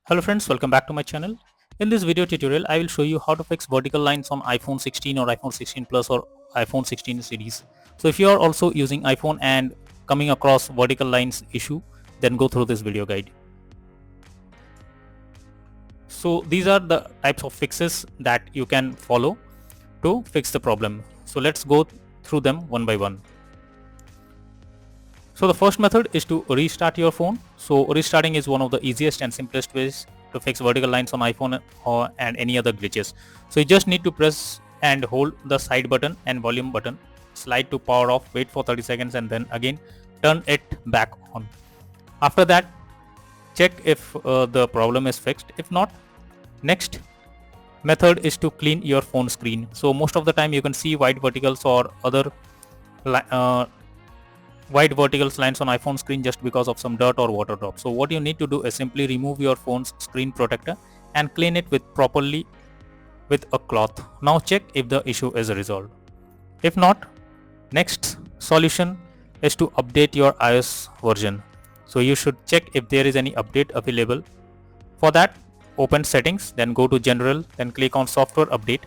Hello friends, welcome back to my channel. In this video tutorial, I will show you how to fix vertical lines on iPhone 16 or iPhone 16 Plus or iPhone 16 series. So if you are also using iPhone and coming across vertical lines issue, then go through this video guide. So these are the types of fixes that you can follow to fix the problem. So let's go through them one by one. So the first method is to restart your phone. So restarting is one of the easiest and simplest ways to fix vertical lines on iPhone and any other glitches. So you just need to press and hold the side button and volume button, slide to power off, wait for 30 seconds and then again turn it back on. After that, check if the problem is fixed. If not, next method is to clean your phone screen. So most of the time you can see white verticals or other white verticals lines on iPhone screen just because of some dirt or water drop. So what you need to do is simply remove your phone's screen protector and clean it properly with a cloth. Now check if the issue is resolved. If not, next solution is to update your iOS version. So you should check if there is any update available. For that, open settings, then go to general, then click on software update.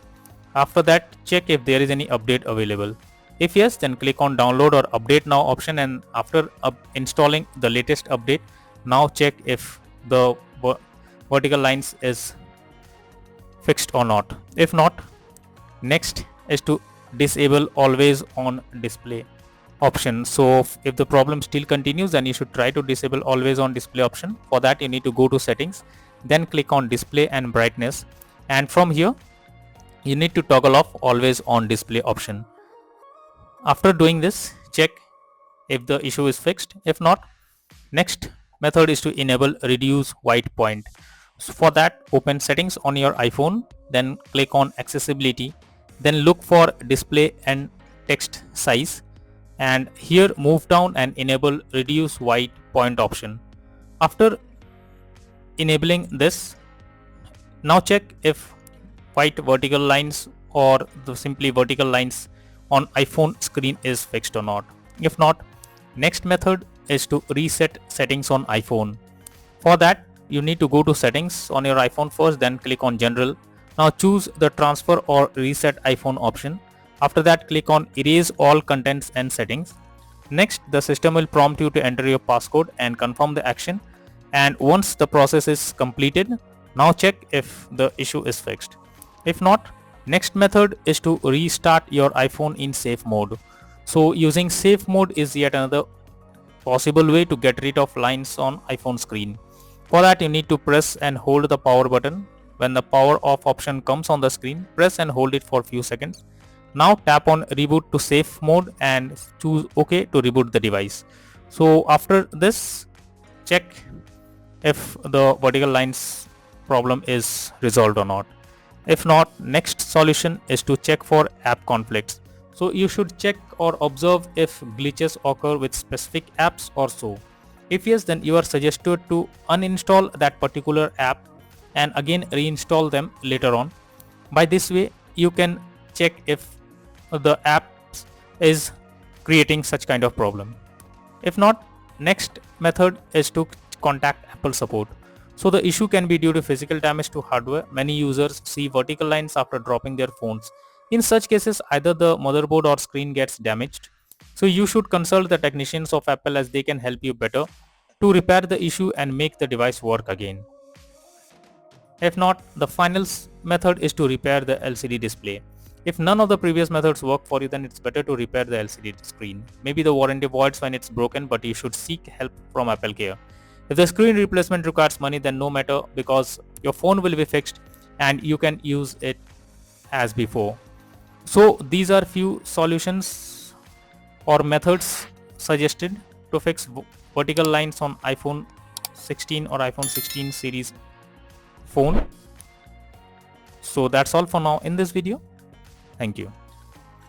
After that, check if there is any update available. If yes, then click on download or update now option, and after installing the latest update, now check if the vertical lines is fixed or not. If not, next is to disable always on display option. So if the problem still continues, then you should try to disable always on display option. For that, you need to go to settings, then click on display and brightness, and from here you need to toggle off always on display option. After doing this, check if the issue is fixed. If not, next method is to enable reduce white point. So for that, open settings on your iPhone, then click on accessibility, then look for display and text size, and here move down and enable reduce white point option. After enabling this, now check if white vertical lines or the simply vertical lines on iPhone screen is fixed or not. If not, next method is to reset settings on iPhone. For that, you need to go to settings on your iPhone first, then click on general. Now choose the transfer or reset iPhone option. After that, click on erase all contents and settings. Next, the system will prompt you to enter your passcode and confirm the action. And once the process is completed, now check if the issue is fixed. If not, next method is to restart your iPhone in safe mode. So using safe mode is yet another possible way to get rid of lines on iPhone screen. For that, you need to press and hold the power button. When the power off option comes on the screen, press and hold it for a few seconds. Now tap on reboot to safe mode and choose OK to reboot the device. So after this, check if the vertical lines problem is resolved or not. If not, next solution is to check for app conflicts. So you should check or observe if glitches occur with specific apps or so. If yes, then you are suggested to uninstall that particular app and again reinstall them later on. By this way, you can check if the app is creating such kind of problem. If not, next method is to contact Apple support. So the issue can be due to physical damage to hardware. Many users see vertical lines after dropping their phones. In such cases, either the motherboard or screen gets damaged. So you should consult the technicians of Apple as they can help you better to repair the issue and make the device work again. If not, the final method is to repair the LCD display. If none of the previous methods work for you, then it's better to repair the LCD screen. Maybe the warranty voids when it's broken, but you should seek help from Apple Care. If the screen replacement requires money, then no matter, because your phone will be fixed and you can use it as before. So these are few solutions or methods suggested to fix vertical lines on iPhone 16 or iPhone 16 series phone. So that's all for now in this video. Thank you.